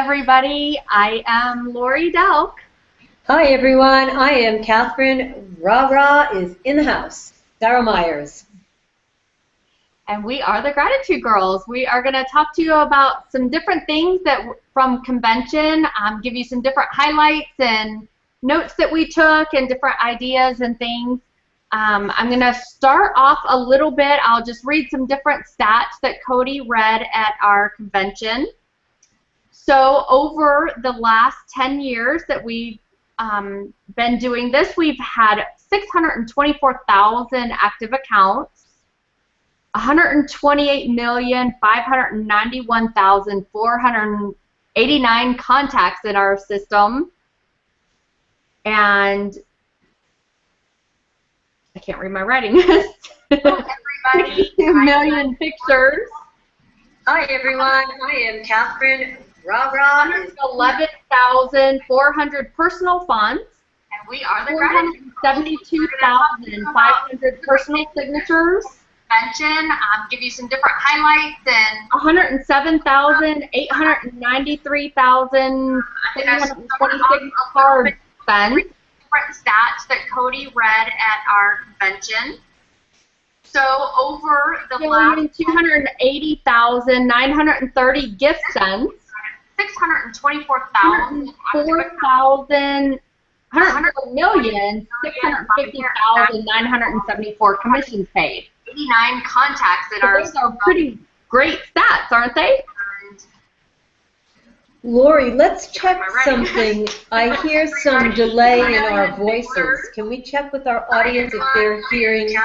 everybody. I am Lori Delk. Hi, everyone. I am Catherine. Rah is in the house. Sarah Myers. And we are the Gratitude Girls. We are going to talk to you about some different things from convention, give you some different highlights and notes that we took and different ideas and things. I'm going to start off a little bit. I'll just read some different stats that Cody read at our convention. So over the last 10 years that we've been doing this, we've had 624,000 active accounts, 128,591,489 contacts in our system, and I can't read my writing. Everybody, 2 million pictures. Hi, everyone. I am Catherine. 111,400 personal funds. And we are the 472,500 personal signatures. Convention, give you some different highlights and 107,893,626 cards spent. Different stats that Cody read at our convention. So over the last 280,930 gift sent. 104,650,974 commissions paid. 89 contacts in our. Those are pretty great stats, aren't they? Lori, let's check something. I hear some delay in our voices. Can we check with our audience if they're hearing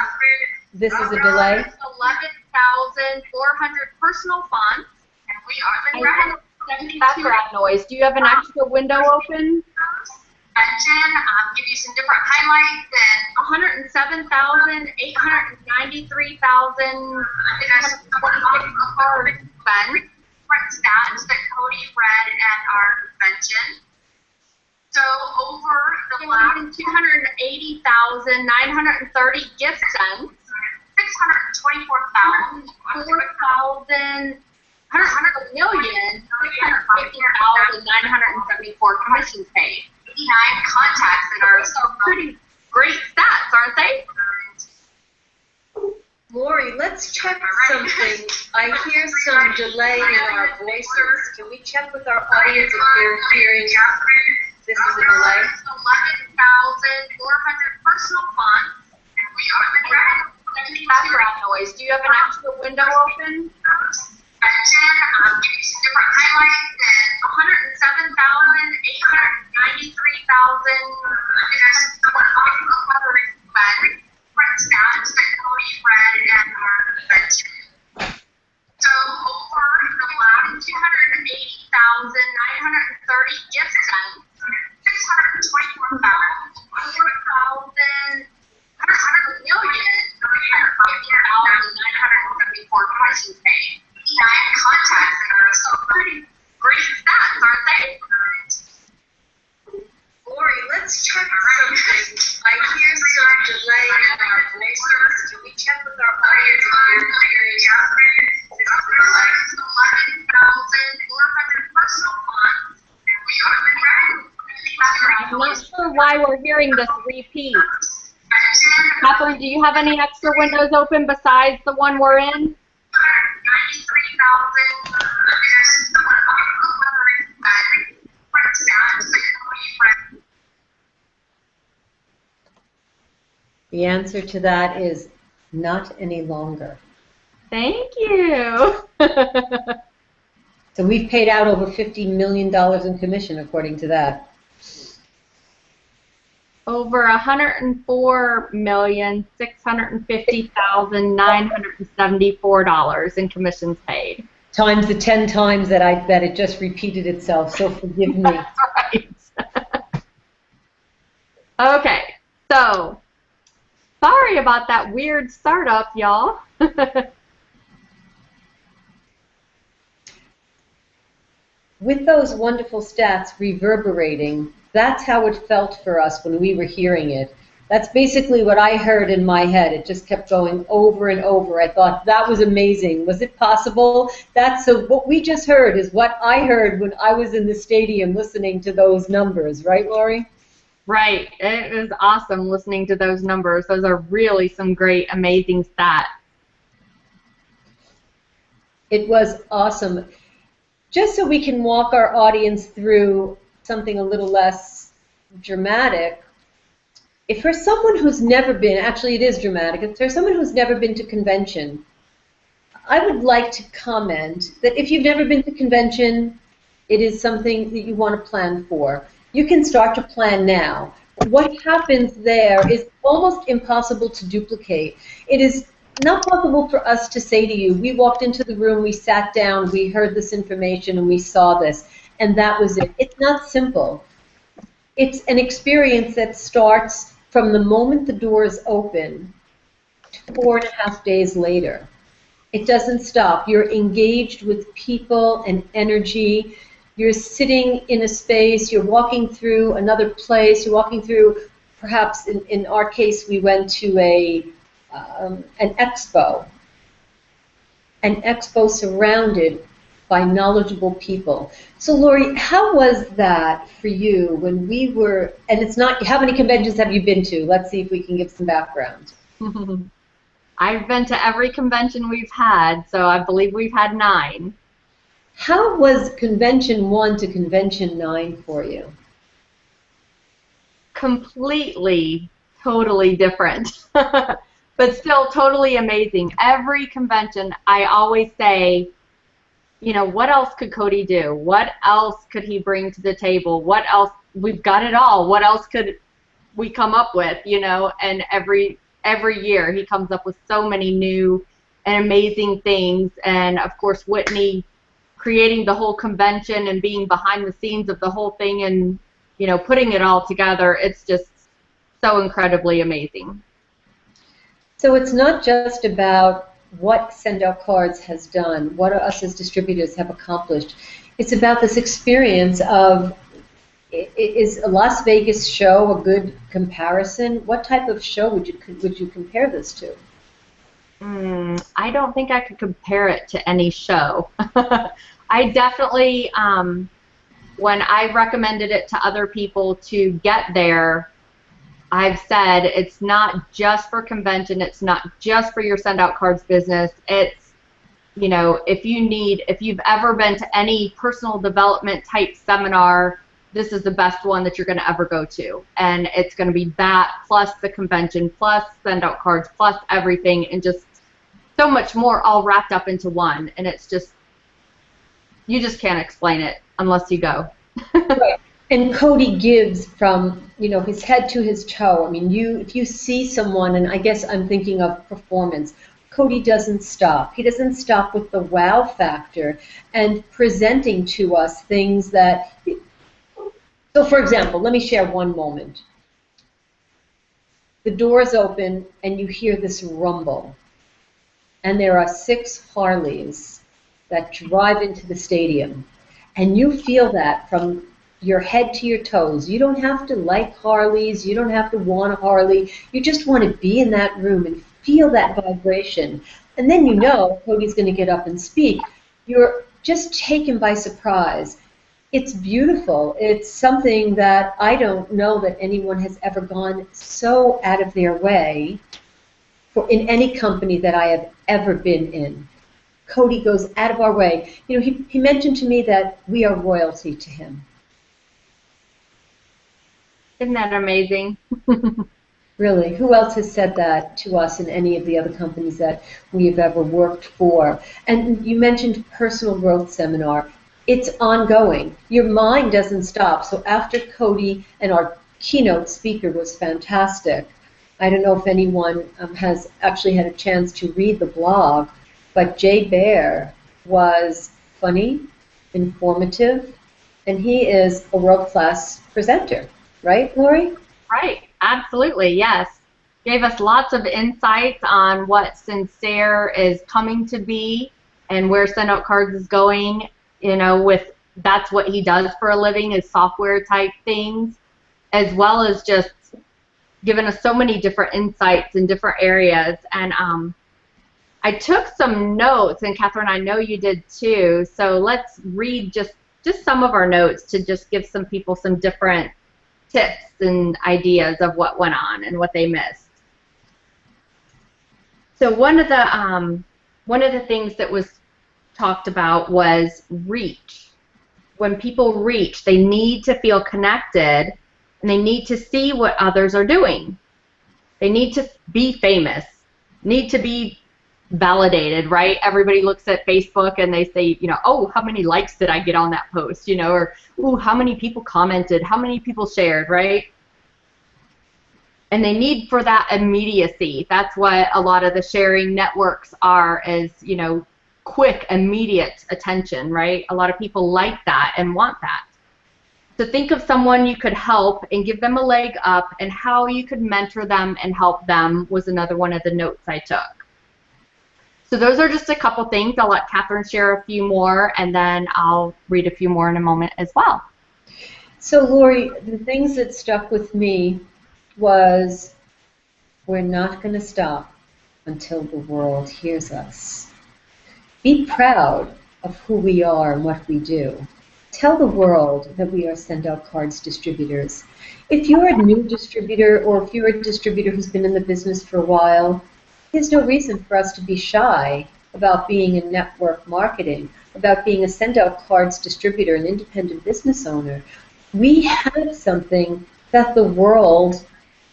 this is a delay? 11,400 personal funds, and we are the background noise. Do you have an extra window open? Give you some different highlights and 107,893,626 cards spent. Different stats that Cody read at our convention. So over the last 280,930 gift sent. 100,650,974 commissions paid. 89 contacts in our. Those are pretty great stats, aren't they? Lori, let's check something. I hear some delay in our voices. Can we check with our audience if they're hearing this is a delay? 11,400 personal funds, and we are the background noise. Do you have an extra window open? Give you some different highlights and 107,893,626 stats that Cody read at our convention. So over the last 280,930 gift sent, 624,974 commissions paid. 89 contacts in our. So pretty great stats, aren't they? Lori, let's check something. I hear some delay in our voices. Can we check with our audience if they're hearing this is a delay? 11,400 personal funds, and we are the I'm not sure why we're hearing this repeat. Catherine, do you have any extra windows open besides the one we're in? 93,000. The answer to that is not any longer. Thank you. So we've paid out over $50 million in commission, according to that. Over $104,650,974 in commissions paid. Times the 10 times that it just repeated itself. So forgive me. That's right. Okay, so sorry about that weird startup, y'all. With those wonderful stats reverberating, that's how it felt for us when we were hearing it. That's basically what I heard in my head. It just kept going over and over. I thought, that was amazing. Was it possible? So what we just heard is what I heard when I was in the stadium listening to those numbers. Right, Lori? Right. It was awesome listening to those numbers. Those are really some great, amazing stats. It was awesome. Just so we can walk our audience through something a little less dramatic, if for someone who's never been, actually it is dramatic, if there's someone who's never been to convention, I would like to comment that if you've never been to convention, it is something that you want to plan for. You can start to plan now. What happens there is almost impossible to duplicate. It is not possible for us to say to you, we walked into the room, we sat down, we heard this information, and we saw this, and that was it. It's not simple. It's an experience that starts from the moment the doors open to 4.5 days later. It doesn't stop. You're engaged with people and energy. You're sitting in a space. You're walking through another place. You're walking through, perhaps in our case, we went to an expo surrounded by knowledgeable people. So Lori, how was that for you when we were, and it's not, how many conventions have you been to? Let's see if we can give some background. I've been to every convention we've had, so I believe we've had 9. How was Convention 1 to Convention 9 for you? Completely, totally different, but still totally amazing. Every convention, I always say, you know, what else could Cody do? What else could he bring to the table? What else? We've got it all. What else could we come up with, you know? And every year he comes up with so many new and amazing things. And, of course, Whitney creating the whole convention and being behind the scenes of the whole thing and, you know, putting it all together. It's just so incredibly amazing. So it's not just about what Send Out Cards has done, what us as distributors have accomplished. It's about this experience of, is a Las Vegas show a good comparison? What type of show would you compare this to? I don't think I could compare it to any show. I definitely, when I recommended it to other people to get there, I've said it's not just for convention, it's not just for your Send Out Cards business. It's, you know, if you've ever been to any personal development type seminar, this is the best one that you're going to ever go to. And it's going to be that plus the convention plus Send Out Cards plus everything and just so much more all wrapped up into one. And it's just, you just can't explain it unless you go. Right. And Cody gives from, you know, his head to his toe. I mean, if you see someone, and I guess I'm thinking of performance, Cody doesn't stop. He doesn't stop with the wow factor and presenting to us things that, so for example, let me share one moment. The doors open and you hear this rumble. And there are 6 Harleys that drive into the stadium. And you feel that from your head to your toes. You don't have to like Harleys. You don't have to want a Harley. You just want to be in that room and feel that vibration. And then you know Cody's going to get up and speak. You're just taken by surprise. It's beautiful. It's something that I don't know that anyone has ever gone so out of their way for in any company that I have ever been in. Cody goes out of our way. You know, he mentioned to me that we are royalty to him. Isn't that amazing? Really, who else has said that to us in any of the other companies that we have ever worked for? And you mentioned personal growth seminar. It's ongoing. Your mind doesn't stop. So after Cody, and our keynote speaker was fantastic. I don't know if anyone has actually had a chance to read the blog, but Jay Baer was funny, informative, and he is a world-class presenter. Right, Lori? Right, absolutely, yes. Gave us lots of insights on what Sendcere is coming to be and where Send Out Cards is going. You know, that's what he does for a living, is software type things, as well as just given us so many different insights in different areas. And I took some notes, and Catherine, I know you did too. So let's read just some of our notes to just give some people some different tips and ideas of what went on and what they missed. So one of the things that was talked about was reach. When people reach, they need to feel connected, and they need to see what others are doing. They need to be famous, need to be validated, right? Everybody looks at Facebook and they say, you know, oh, how many likes did I get on that post, you know, or, ooh, how many people commented, how many people shared, right? And they need for that immediacy. That's what a lot of the sharing networks are, is, you know, quick, immediate attention, right? A lot of people like that and want that. So think of someone you could help and give them a leg up, and how you could mentor them and help them was another one of the notes I took. So those are just a couple things. I'll let Catherine share a few more, and then I'll read a few more in a moment as well. So Lori, the things that stuck with me was, we're not going to stop until the world hears us. Be proud of who we are and what we do. Tell the world that we are Send Out Cards distributors. If you're a new distributor, or if you're a distributor who's been in the business for a while, there's no reason for us to be shy about being in network marketing, about being a Send Out Cards distributor, an independent business owner. We have something that the world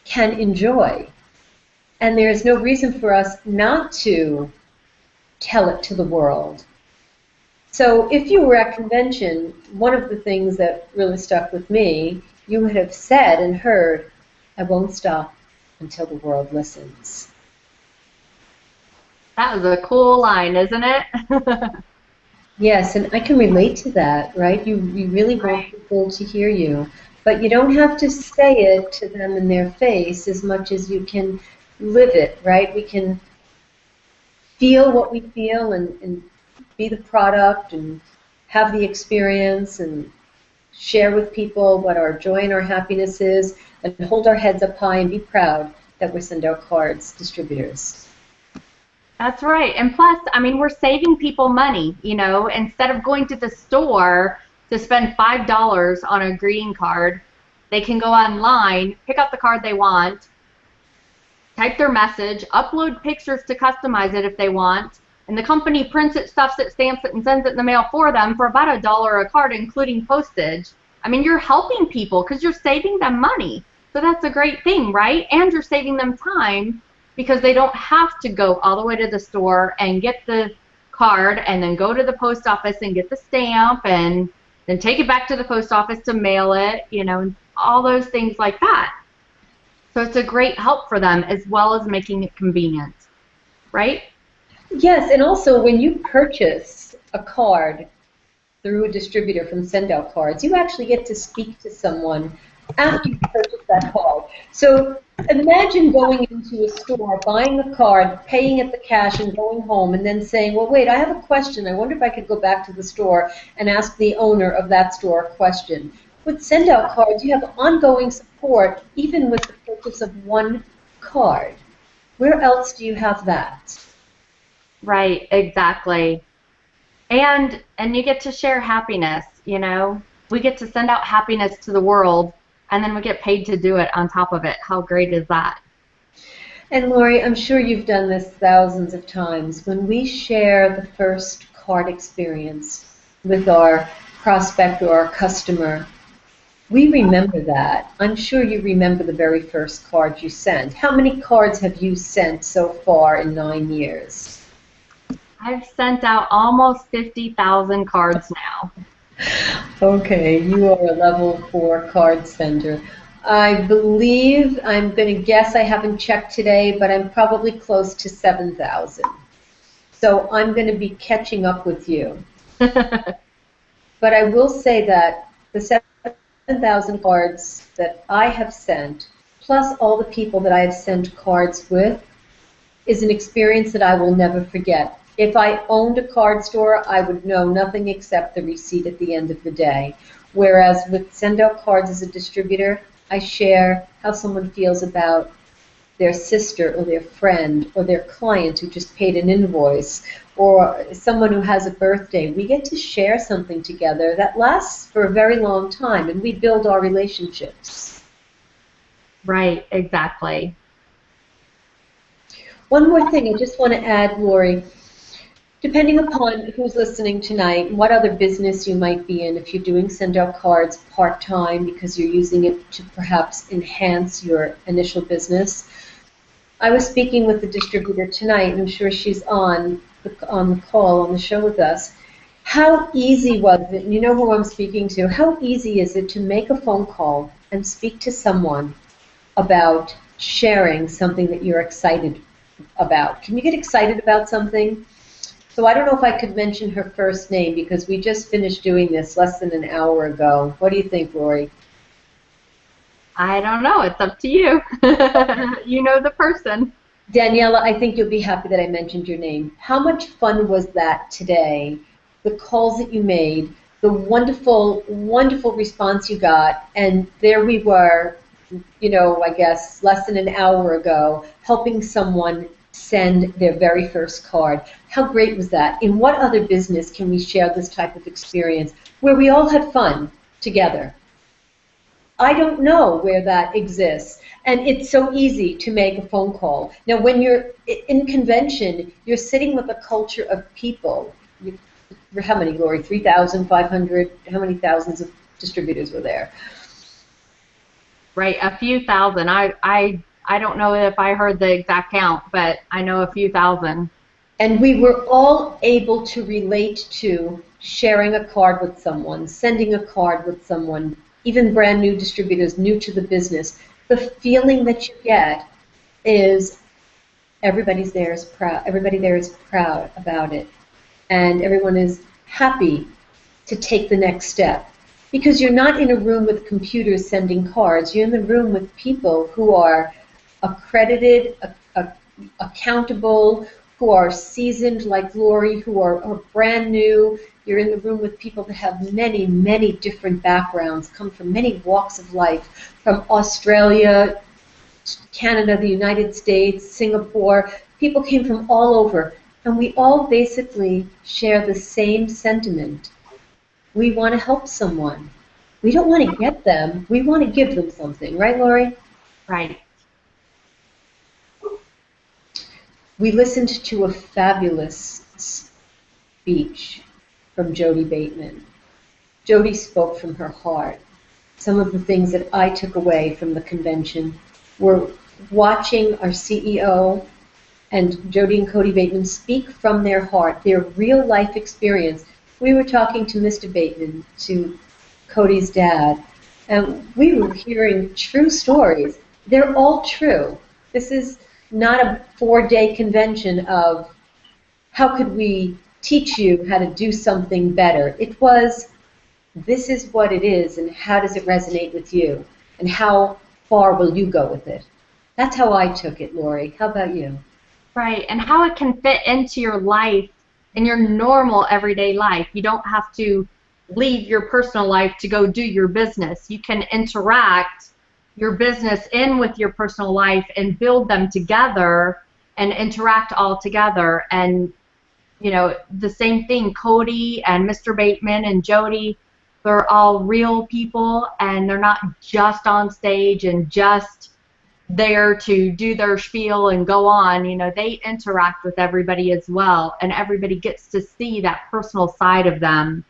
can enjoy. And there's no reason for us not to tell it to the world. So if you were at convention, one of the things that really stuck with me, you would have said and heard, I won't stop until the world listens. That was a cool line, isn't it? Yes, and I can relate to that, right? You really want people to hear you. But you don't have to say it to them in their face as much as you can live it, right? We can feel what we feel and be the product and have the experience and share with people what our joy and our happiness is, and hold our heads up high and be proud that we're Send Out Cards distributors. That's right. And plus, I mean, we're saving people money, you know. Instead of going to the store to spend $5 on a greeting card, they can go online, pick out the card they want, type their message, upload pictures to customize it if they want, and the company prints it, stuffs it, stamps it, and sends it in the mail for them for about $1 a card, including postage. I mean, you're helping people because you're saving them money. So that's a great thing, right? And you're saving them time, because they don't have to go all the way to the store and get the card and then go to the post office and get the stamp and then take it back to the post office to mail it, you know, and all those things like that. So it's a great help for them, as well as making it convenient, right? Yes, and also when you purchase a card through a distributor from Send Out Cards, you actually get to speak to someone after you purchase that card. So imagine going into a store, buying a card, paying at the cash, and going home, and then saying, well, wait, I have a question. I wonder if I could go back to the store and ask the owner of that store a question. With Send Out Cards, you have ongoing support, even with the purchase of one card. Where else do you have that? Right, exactly. And you get to share happiness, you know. We get to send out happiness to the world, and then we get paid to do it on top of it. How great is that? And Lori, I'm sure you've done this thousands of times. When we share the first card experience with our prospect or our customer, we remember that. I'm sure you remember the very first card you sent. How many cards have you sent so far in 9 years? I've sent out almost 50,000 cards now. Okay, you are a level 4 card sender. I believe, I'm going to guess, I haven't checked today, but I'm probably close to 7,000. So I'm going to be catching up with you. But I will say that the 7,000 cards that I have sent, plus all the people that I have sent cards with, is an experience that I will never forget. If I owned a card store, I would know nothing except the receipt at the end of the day. Whereas with Send Out Cards as a distributor, I share how someone feels about their sister or their friend or their client who just paid an invoice or someone who has a birthday. We get to share something together that lasts for a very long time, and we build our relationships. Right, exactly. One more thing I just want to add, Lori. Depending upon who's listening tonight, what other business you might be in, if you're doing send out cards part-time because you're using it to perhaps enhance your initial business. I was speaking with the distributor tonight, and I'm sure she's on the call, on the show with us. How easy was it, and you know who I'm speaking to, how easy is it to make a phone call and speak to someone about sharing something that you're excited about? Can you get excited about something? So I don't know if I could mention her first name because we just finished doing this less than an hour ago. What do you think, Lori? I don't know. It's up to you. You know the person. Daniela, I think you'll be happy that I mentioned your name. How much fun was that today? The calls that you made, the wonderful, wonderful response you got, and there we were, you know, I guess less than an hour ago, helping someone send their very first card. How great was that? In what other business can we share this type of experience where we all had fun together? I don't know where that exists. And it's so easy to make a phone call. Now, when you're in convention, you're sitting with a culture of people. How many, Lori? 3,500? How many thousands of distributors were there? Right, a few thousand. I don't know if I heard the exact count, but I know a few thousand. And we were all able to relate to sharing a card with someone, sending a card with someone, even brand new distributors, new to the business. The feeling that you get is everybody there is proud about it, and everyone is happy to take the next step. Because you're not in a room with computers sending cards, you're in the room with people who are accredited, accountable, who are seasoned like Lori, who are brand new. You're in the room with people that have many, many different backgrounds, come from many walks of life, from Australia, Canada, the United States, Singapore. People came from all over, and we all basically share the same sentiment. We want to help someone. We don't want to get them. We want to give them something. Right, Lori? Right. We listened to a fabulous speech from Jody Bateman. Jody spoke from her heart. Some of the things that I took away from the convention were watching our CEO and Jody and Cody Bateman speak from their heart, their real life experience. We were talking to Mr. Bateman, to Cody's dad, and we were hearing true stories. They're all true. This is not a 4-day convention of how could we teach you how to do something better. It was, this is what it is, and how does it resonate with you, and how far will you go with it? That's how I took it, Lori. How about you? Right, and how it can fit into your life, in your normal everyday life. You don't have to leave your personal life to go do your business. You can interact your business in with your personal life and build them together and interact all together. And, you know, the same thing, Cody and Mr. Bateman and Jody, they're all real people, and they're not just on stage and just there to do their spiel and go on. You know, they interact with everybody as well, and everybody gets to see that personal side of them,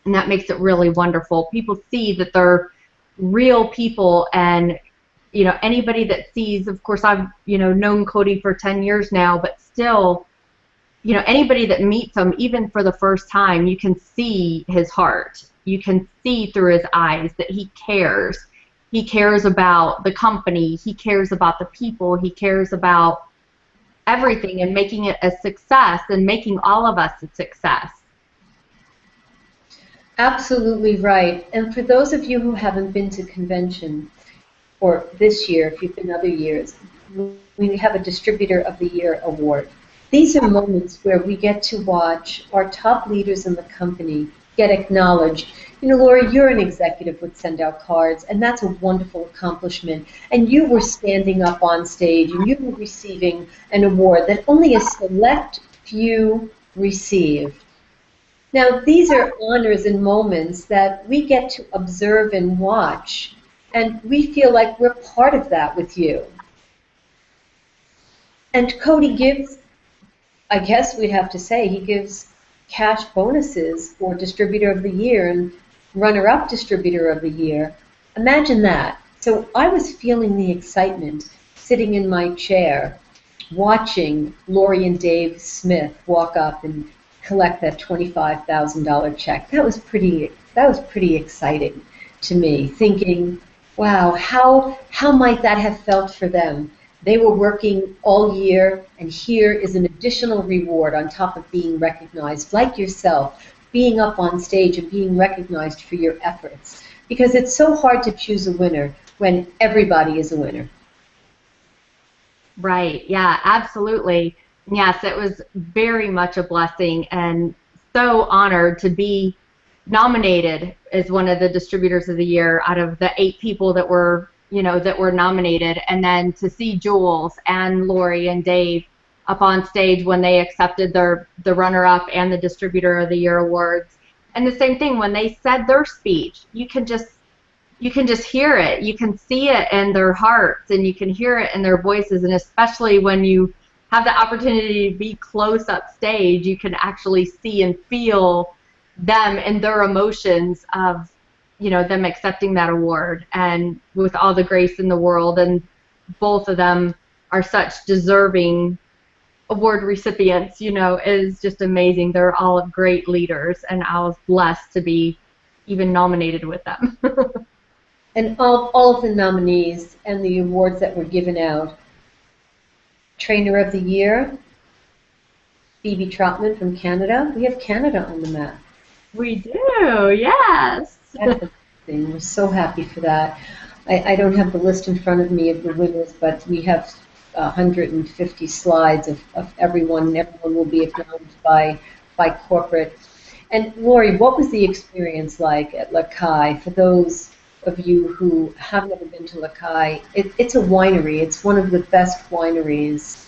and that makes it really wonderful. People see that they're real people, and you know, anybody that sees, of course I've, you know, known Cody for 10 years now, but still, you know, anybody that meets him, even for the first time, you can see his heart. You can see through his eyes that he cares. He cares about the company. He cares about the people. He cares about everything and making it a success and making all of us a success. Absolutely right. And for those of you who haven't been to convention, or this year, if you've been other years, we have a Distributor of the Year award. These are moments where we get to watch our top leaders in the company get acknowledged. You know, Laura, you're an executive with Send Out Cards, and that's a wonderful accomplishment. And you were standing up on stage, and you were receiving an award that only a select few receive. Now, these are honors and moments that we get to observe and watch, and we feel like we're part of that with you. And Cody gives, I guess we'd have to say, he gives cash bonuses for Distributor of the Year and Runner-Up Distributor of the Year. Imagine that. So I was feeling the excitement sitting in my chair, watching Lori and Dave Smith walk up and collect that $25,000 check. That was pretty exciting to me, thinking, wow, how might that have felt for them? They were working all year, and here is an additional reward on top of being recognized, like yourself, being up on stage and being recognized for your efforts. Because it's so hard to choose a winner when everybody is a winner. Right, yeah, absolutely. Yes, it was very much a blessing, and so honored to be nominated as one of the Distributors of the Year out of the 8 people that were nominated, and then to see Jules and Lori and Dave up on stage when they accepted the runner-up and the Distributor of the Year awards. And the same thing when they said their speech, you can just hear it. You can see it in their hearts, and you can hear it in their voices, and especially when you have the opportunity to be close up stage, you can actually see and feel them and their emotions of them accepting that award, and with all the grace in the world. And both of them are such deserving award recipients, is just amazing. They're all great leaders, and I was blessed to be even nominated with them. And all of the nominees and the awards that were given out, Trainer of the Year, Phoebe Trotman from Canada. We have Canada on the map. We do, yes. That's a thing. We're so happy for that. I don't have the list in front of me of the winners, but we have 150 slides of everyone, and everyone will be acknowledged by corporate. And Lori, what was the experience like at Lacaille? For those of you who have never been to Lacaille, it's a winery. It's one of the best wineries,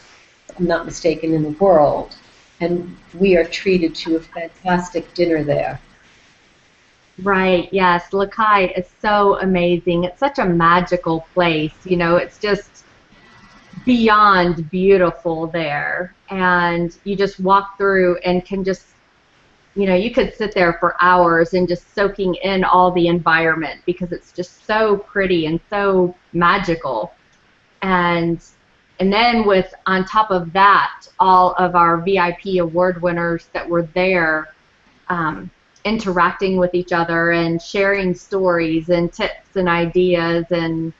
if I'm not mistaken, in the world. And we are treated to a fantastic dinner there. Right, yes. Lacaille is so amazing. It's such a magical place. It's just beyond beautiful there. And you just walk through and can just, you could sit there for hours and just soaking in all the environment, because it's just so pretty and so magical. And then on top of that, all of our VIP award winners that were there, interacting with each other and sharing stories and tips and ideas and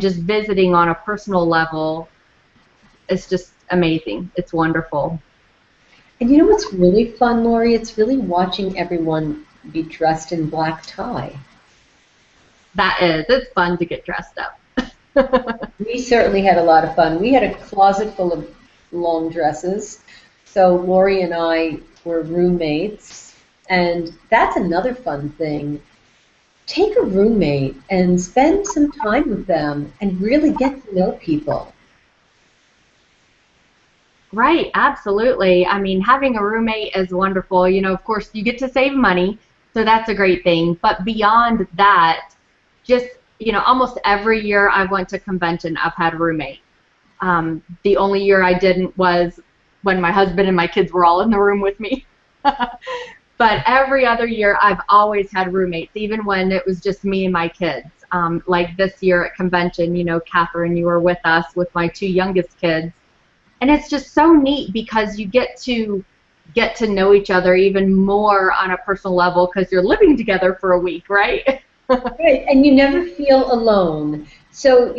just visiting on a personal level. It's just amazing. It's wonderful. And you know what's really fun, Lori? It's really watching everyone be dressed in black tie. That is. It's fun to get dressed up. We certainly had a lot of fun. We had a closet full of long dresses. So Lori and I were roommates. And that's another fun thing. Take a roommate and spend some time with them and really get to know people. Right, absolutely. I mean, having a roommate is wonderful. Of course, you get to save money, so that's a great thing. But beyond that, just, almost every year I went to convention, I've had a roommate. The only year I didn't was when my husband and my kids were all in the room with me. But every other year, I've always had roommates, even when it was just me and my kids. Like this year at convention, Catherine, you were with us with my 2 youngest kids. And it's just so neat because you get to know each other even more on a personal level because you're living together for a week, right? Right, and you never feel alone. So,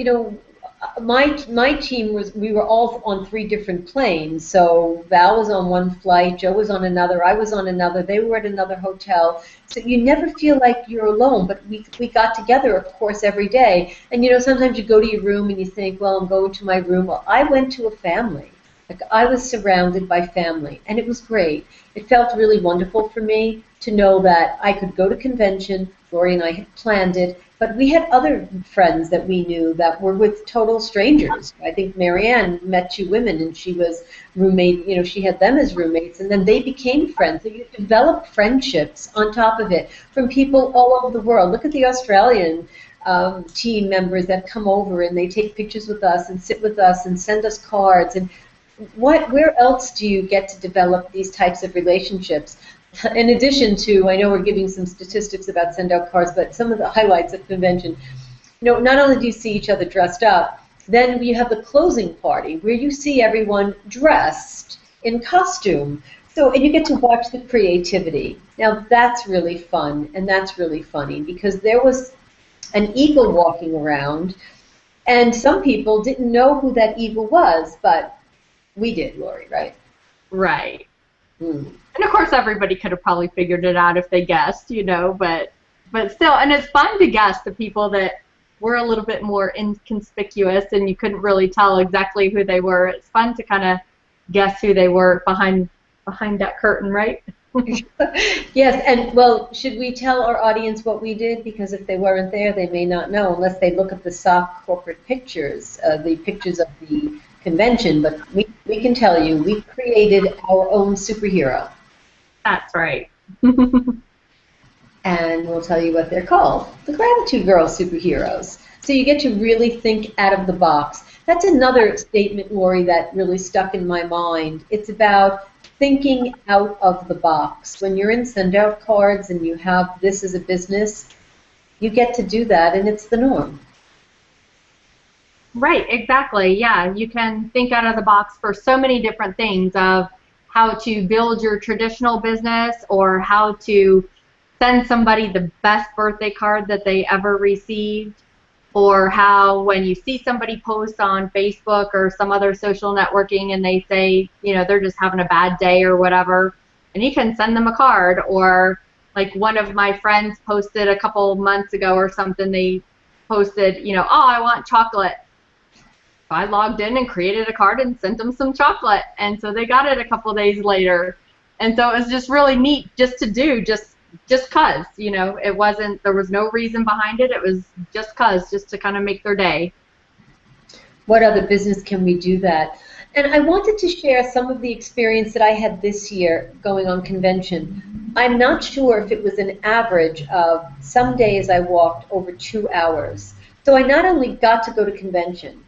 my team we were all on 3 different planes. So Val was on one flight, Joe was on another, I was on another, they were at another hotel. So you never feel like you're alone, but we got together, of course, every day. And sometimes you go to your room and you think, well, I'm going to my room. Well, I went to a family. Like, I was surrounded by family, and it was great. It felt really wonderful for me to know that I could go to convention. Lori and I had planned it, but we had other friends that we knew that were with total strangers. I think Marianne met two women, and she was roommate. You know, she had them as roommates, and then they became friends. So you develop friendships on top of it from people all over the world. Look at the Australian team members that come over and they take pictures with us and sit with us and send us cards. And where else do you get to develop these types of relationships? In addition to, I know we're giving some statistics about send out cards, but some of the highlights of convention, you know, not only do you see each other dressed up, then you have the closing party where you see everyone dressed in costume. So, and you get to watch the creativity. Now that's really fun and that's really funny because there was an eagle walking around and some people didn't know who that eagle was, but we did, Lori, right? Right. And of course, everybody could have probably figured it out if they guessed, you know, but still, and it's fun to guess the people that were a little bit more inconspicuous and you couldn't really tell exactly who they were. It's fun to kind of guess who they were behind that curtain, right? Yes, and well, should we tell our audience what we did? Because if they weren't there, they may not know unless they look at the SOC corporate pictures, the pictures of the convention. But we can tell you, we created our own superhero. That's right. And we'll tell you what they're called, the Gratitude Girl superheroes. So you get to really think out of the box. That's another statement, Lori, that really stuck in my mind. It's about thinking out of the box. When you're in send out cards and you have this as a business, you get to do that and it's the norm. Right, exactly. Yeah, you can think out of the box for so many different things of how to build your traditional business or how to send somebody the best birthday card that they ever received, or how when you see somebody post on Facebook or some other social networking and they say, you know, they're just having a bad day or whatever, and you can send them a card. Or like one of my friends posted a couple months ago or something, they posted, you know, oh, I want chocolate. I logged in and created a card and sent them some chocolate, and so they got it a couple days later. And so it was just really neat just to do, just cause, you know, it wasn't, there was no reason behind it, it was just cause, just to kind of make their day. What other business can we do that? And I wanted to share some of the experience that I had this year going on convention. I'm not sure if it was an average of, some days I walked over 2 hours. So I not only got to go to convention,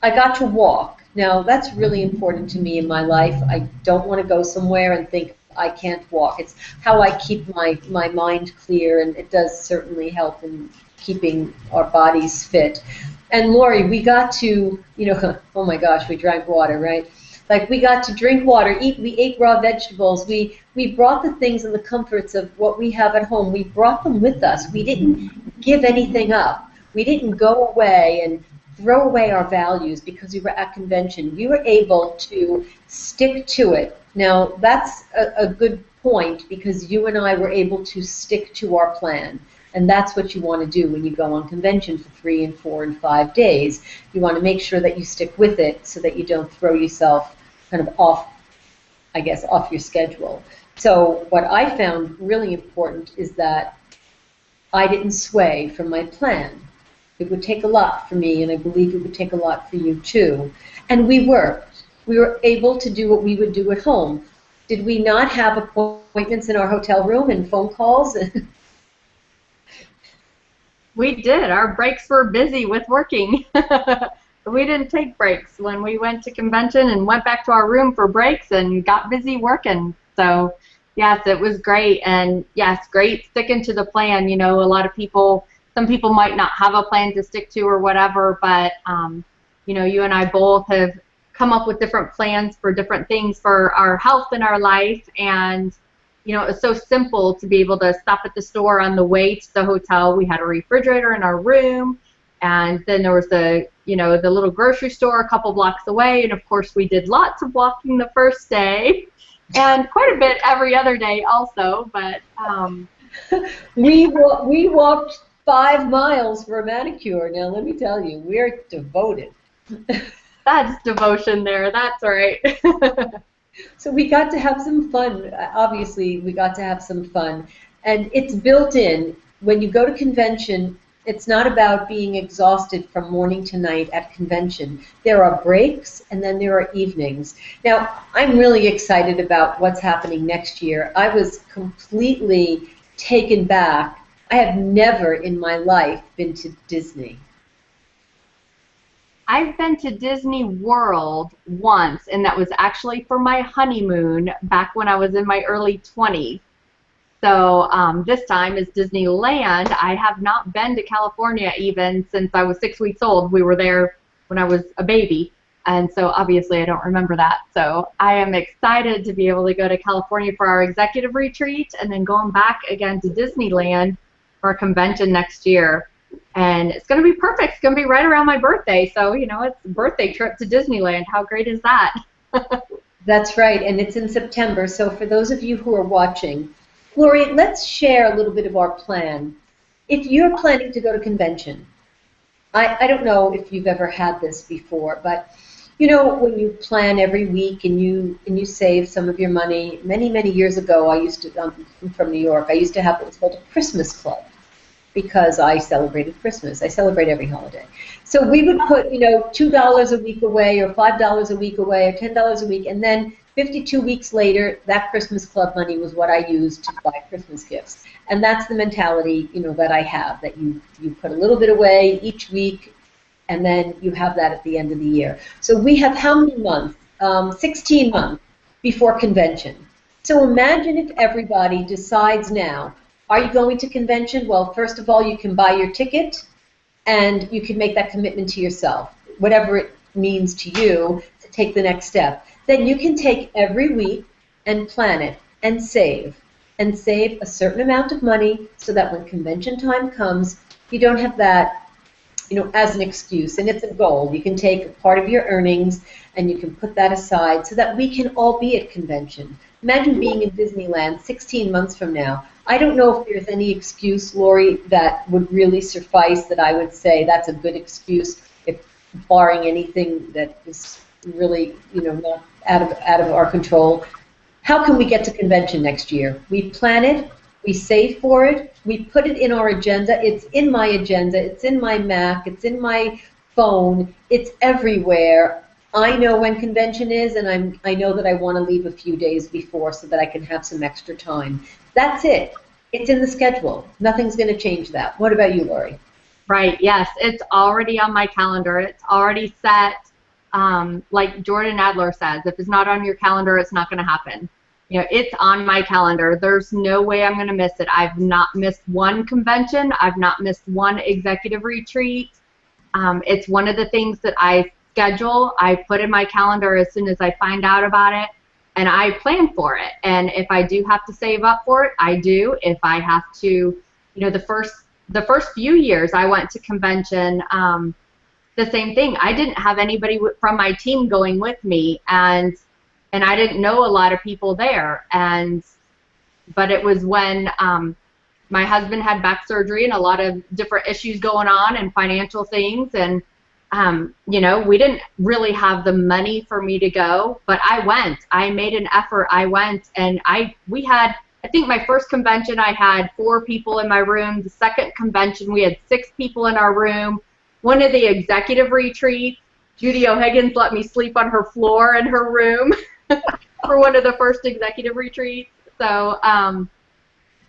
I got to walk. Now, that's really important to me in my life. I don't want to go somewhere and think I can't walk. It's how I keep my mind clear, and it does certainly help in keeping our bodies fit. And Lori, we got to, you know, oh my gosh, we drank water, right? Like, we got to drink water, we ate raw vegetables, we brought the things and the comforts of what we have at home, we brought them with us. We didn't give anything up. We didn't go away and throw away our values because we were at convention. We were able to stick to it. Now, that's a good point because you and I were able to stick to our plan. And that's what you want to do when you go on convention for 3 and 4 and 5 days. You want to make sure that you stick with it so that you don't throw yourself kind of off, I guess, off your schedule. So what I found really important is that I didn't sway from my plan. It would take a lot for me, and I believe it would take a lot for you too. And we worked. We were able to do what we would do at home. Did we not have appointments in our hotel room and phone calls? We did. Our breaks were busy with working. We didn't take breaks when we went to convention and went back to our room for breaks and got busy working. So, yes, it was great. And, yes, great sticking to the plan. You know, a lot of people, some people might not have a plan to stick to or whatever, but, you know, you and I both have come up with different plans for different things for our health and our life. And, you know, it was so simple to be able to stop at the store on the way to the hotel. We had a refrigerator in our room, and then there was the, you know, the little grocery store a couple blocks away. And of course, we did lots of walking the first day, and quite a bit every other day also. But we walked 5 miles for a manicure. Now, let me tell you, we're devoted. That's devotion there. That's right. So we got to have some fun. Obviously, we got to have some fun. And it's built in. When you go to convention, it's not about being exhausted from morning to night at convention. There are breaks, and then there are evenings. Now, I'm really excited about what's happening next year. I was completely taken back. I have never in my life been to Disney. I've been to Disney World once, and that was actually for my honeymoon back when I was in my early 20s. So this time is Disneyland. I have not been to California even since I was 6 weeks old. We were there when I was a baby, and so obviously I don't remember that. So I am excited to be able to go to California for our executive retreat and then going back again to Disneyland for a convention next year. And it's going to be perfect. It's going to be right around my birthday. So, you know, it's a birthday trip to Disneyland. How great is that? That's right, and it's in September. So for those of you who are watching, Lori, let's share a little bit of our plan. If you're planning to go to convention, I don't know if you've ever had this before, but you know when you plan every week and you save some of your money. Many years ago, I used to, I'm from New York. I used to have what's called a Christmas club because I celebrated Christmas. I celebrate every holiday. So we would put, you know, $2 a week away, or $5 a week away, or $10 a week, and then 52 weeks later, that Christmas club money was what I used to buy Christmas gifts. And that's the mentality, you know, that I have, that you put a little bit away each week, and then you have that at the end of the year. So we have how many months? 16 months before convention. So imagine if everybody decides now, are you going to convention? Well, first of all, you can buy your ticket, and you can make that commitment to yourself, whatever it means to you, to take the next step. Then you can take every week and plan it and save a certain amount of money so that when convention time comes, you don't have that, you know, as an excuse. And it's a goal. You can take a part of your earnings and you can put that aside so that we can all be at convention. Imagine being in Disneyland 16 months from now. I don't know if there's any excuse, Lori, that would really suffice that I would say that's a good excuse, if barring anything that is really, you know, not out of our control. How can we get to convention next year? We plan it, we save for it, we put it in our agenda. It's in my agenda, it's in my Mac, it's in my phone, it's everywhere. I know when convention is, and I know that I want to leave a few days before so that I can have some extra time. That's it. It's in the schedule. Nothing's going to change that. What about you, Lori? Right, yes. It's already on my calendar. It's already set. Like Jordan Adler says, if it's not on your calendar, it's not going to happen. You know, it's on my calendar. There's no way I'm going to miss it. I've not missed one convention. I've not missed one executive retreat. It's one of the things that I schedule. I put in my calendar as soon as I find out about it, and I plan for it. And if I do have to save up for it, I do. If I have to, you know, the first few years I went to convention, the same thing. I didn't have anybody from my team going with me, and I didn't know a lot of people there. But it was when my husband had back surgery and a lot of different issues going on and financial things, and you know, we didn't really have the money for me to go, but I went. I made an effort. I went, and we had, I think my first convention I had 4 people in my room. The second convention we had 6 people in our room. One of the executive retreats, Judy O'Higgins let me sleep on her floor in her room for one of the first executive retreats. So,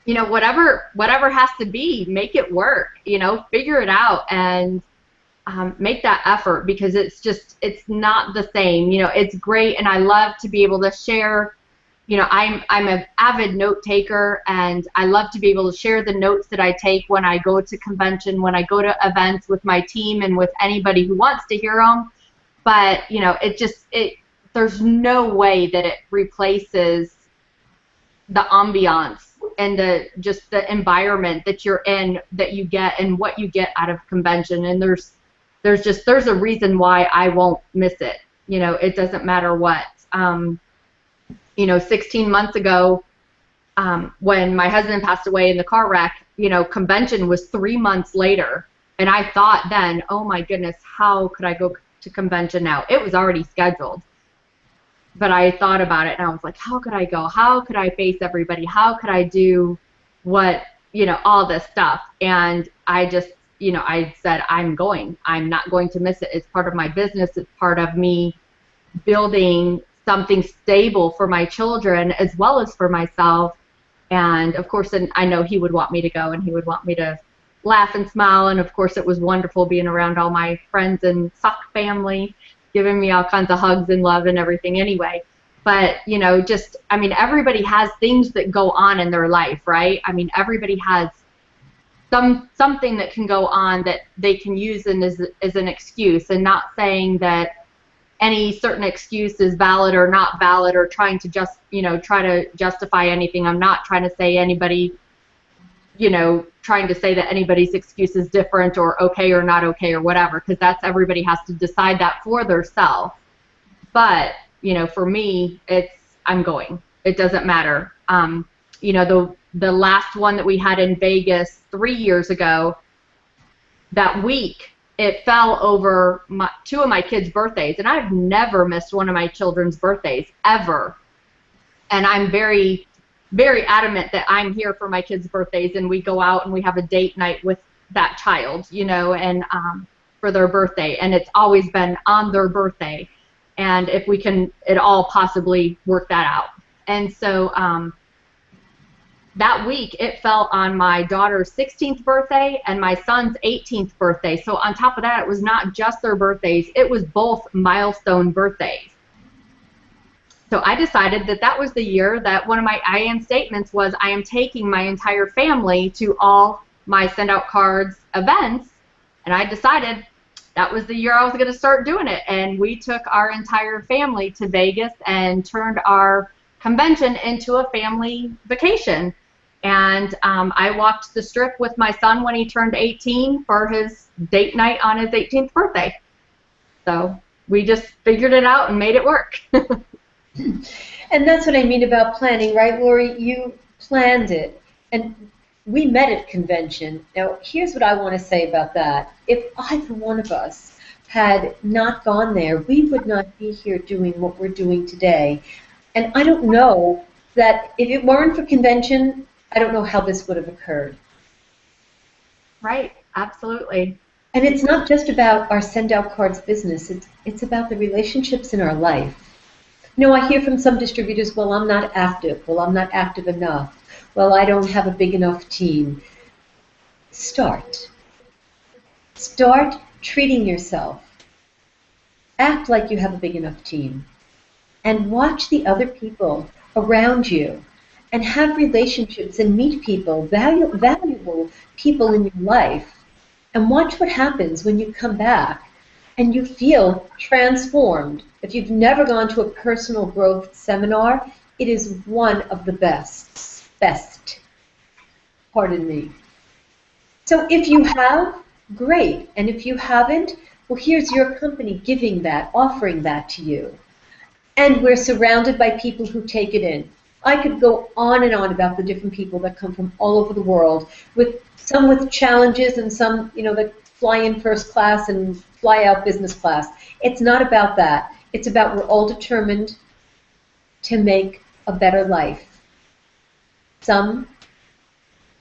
you know, whatever has to be, make it work. You know, figure it out and make that effort, because it's not the same. You know, it's great, and I love to be able to share. You know, I'm an avid note taker, and I love to be able to share the notes that I take when I go to convention, when I go to events with my team and with anybody who wants to hear them. But, you know, there's no way that it replaces the ambiance and the environment that you're in, that you get, and what you get out of convention. And there's a reason why I won't miss it. You know, it doesn't matter what. You know, 16 months ago, when my husband passed away in the car wreck, you know, convention was 3 months later. And I thought then, oh my goodness, how could I go to to convention now. It was already scheduled. But I thought about it, and I was like, how could I go? How could I face everybody? How could I do what, all this stuff? And I just, I said, I'm going. I'm not going to miss it. It's part of my business. It's part of me building something stable for my children as well as for myself. And, of course, and I know he would want me to go, and he would want me to laugh and smile. And, of course, it was wonderful being around all my friends and sock family, giving me all kinds of hugs and love and everything anyway. But, everybody has things that go on in their life, right? Everybody has something that can go on that they can use as an excuse, and not saying that any certain excuse is valid or not valid, or trying to try to justify anything. I'm not trying to say anybody, trying to say that anybody's excuse is different or okay or not okay or whatever, because everybody has to decide that for themselves. But, for me, I'm going. It doesn't matter. The last one that we had in Vegas 3 years ago, that week, it fell over two of my kids' birthdays, and I've never missed one of my children's birthdays, ever. And I'm very, very adamant that I'm here for my kids' birthdays, and we go out and we have a date night with that child, and for their birthday, and it's always been on their birthday, and if we can at all possibly work that out. And so that week, it fell on my daughter's 16th birthday and my son's 18th birthday. So on top of that, it was not just their birthdays, it was both milestone birthdays. So I decided that was the year that one of my I am statements was, I am taking my entire family to all my send out cards events, and I decided that was the year I was going to start doing it. And we took our entire family to Vegas and turned our convention into a family vacation. And I walked the strip with my son when he turned 18 for his date night on his 18th birthday. So we just figured it out and made it work. And that's what I mean about planning, right, Lori? You planned it. And we met at convention. Now, here's what I want to say about that. If either one of us had not gone there, we would not be here doing what we're doing today. And I don't know that if it weren't for convention, I don't know how this would have occurred. Right, absolutely. And it's not just about our send out cards business, it's about the relationships in our life. I hear from some distributors, well, I'm not active. Well, I'm not active enough. Well, I don't have a big enough team. Start. Start treating yourself. Act like you have a big enough team. And watch the other people around you. And have relationships and meet people, valuable people in your life. And watch what happens when you come back and you feel transformed. If you've never gone to a personal growth seminar, it is one of the best. Pardon me. So if you have, great. And if you haven't, well, here's your company giving that, offering that to you. And we're surrounded by people who take it in. I could go on and on about the different people that come from all over the world, with some with challenges and some, that fly in first class and fly out business class. It's not about that. It's about we're all determined to make a better life. Some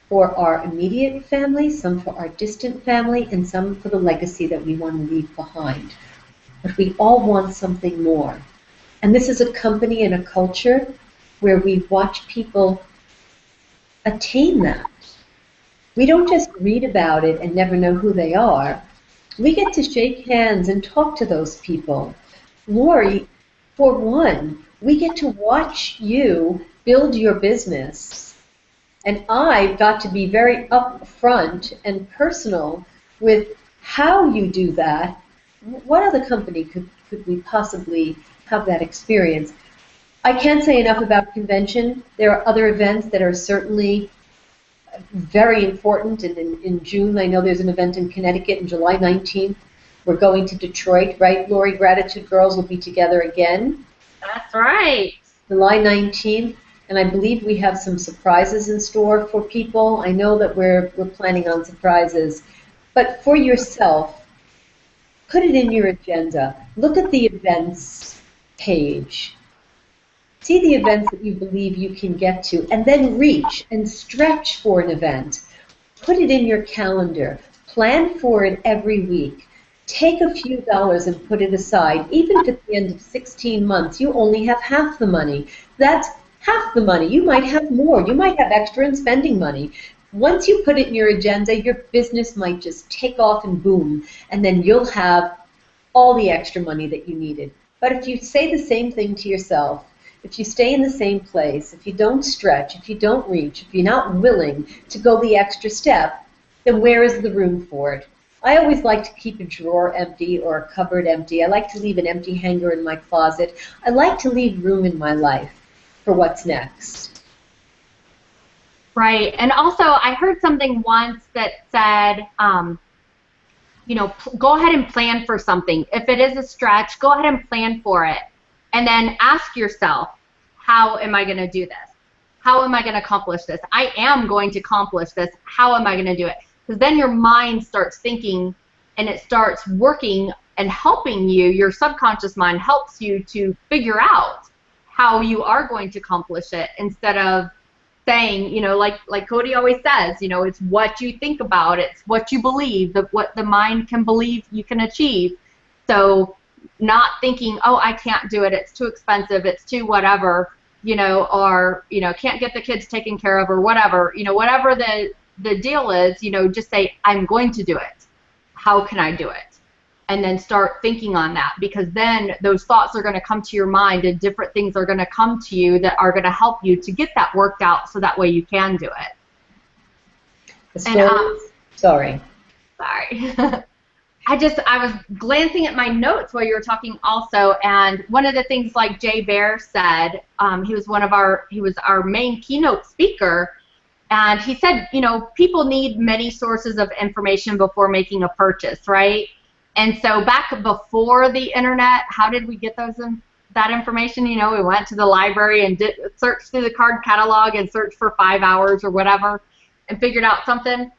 for our immediate family, some for our distant family, and some for the legacy that we want to leave behind. But we all want something more. And this is a company and a culture where we watch people attain that. We don't just read about it and never know who they are. We get to shake hands and talk to those people. Lori, for one, we get to watch you build your business. And I got to be very upfront and personal with how you do that. What other company could we possibly have that experience? I can't say enough about convention. There are other events that are certainly very important. And in June, I know there's an event in Connecticut on July 19th. We're going to Detroit, right, Lori? Gratitude Girls will be together again. That's right. July 19th. And I believe we have some surprises in store for people. I know that we're planning on surprises. But for yourself, Put it in your agenda. Look at the events page. See the events that you believe you can get to, and then reach and stretch for an event. Put it in your calendar. Plan for it every week. Take a few dollars and put it aside. Even if at the end of 16 months you only have half the money, that's half the money. You might have more. You might have extra in spending money. Once you put it in your agenda, your business might just take off and boom, and then you'll have all the extra money that you needed. But if you say the same thing to yourself, if you stay in the same place, if you don't stretch, if you don't reach, if you're not willing to go the extra step, then where is the room for it? I always like to keep a drawer empty or a cupboard empty. I like to leave an empty hanger in my closet. I like to leave room in my life for what's next. Right. And also, I heard something once that said, you know, go ahead and plan for something. If it is a stretch, go ahead and plan for it. And then ask yourself, how am I going to do this? How am I going to accomplish this? I am going to accomplish this. How am I going to do it? Because then your mind starts thinking and it starts working and helping you. Your subconscious mind helps you to figure out how you are going to accomplish it, instead of saying, you know, like Cody always says, you know, it's what you think about, it's what you believe, what the mind can believe you can achieve. So not thinking, oh, I can't do it, it's too expensive, it's too whatever, you know, or, you know, can't get the kids taken care of or whatever, you know, whatever the deal is, you know, just say, I'm going to do it. How can I do it? And then start thinking on that, because then those thoughts are going to come to your mind and different things are going to come to you that are going to help you to get that worked out so that way you can do it. Sorry. I was glancing at my notes while you were talking also, and one of the things like Jay Bear said, he was our main keynote speaker, and he said, you know, people need many sources of information before making a purchase, right? And so back before the internet, how did we get that information? You know, we went to the library and searched through the card catalog and searched for 5 hours or whatever and figured out something.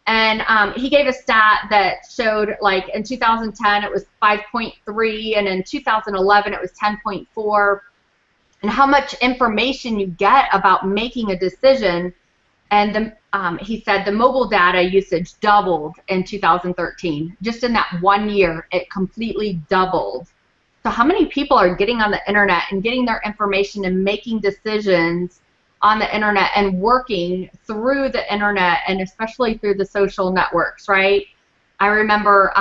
And he gave a stat that showed, like, in 2010 it was 5.3, and in 2011 it was 10.4, and how much information you get about making a decision. And he said the mobile data usage doubled in 2013. Just in that 1 year, it completely doubled. So how many people are getting on the internet and getting their information and making decisions on the internet and working through the internet, and especially through the social networks, right? I remember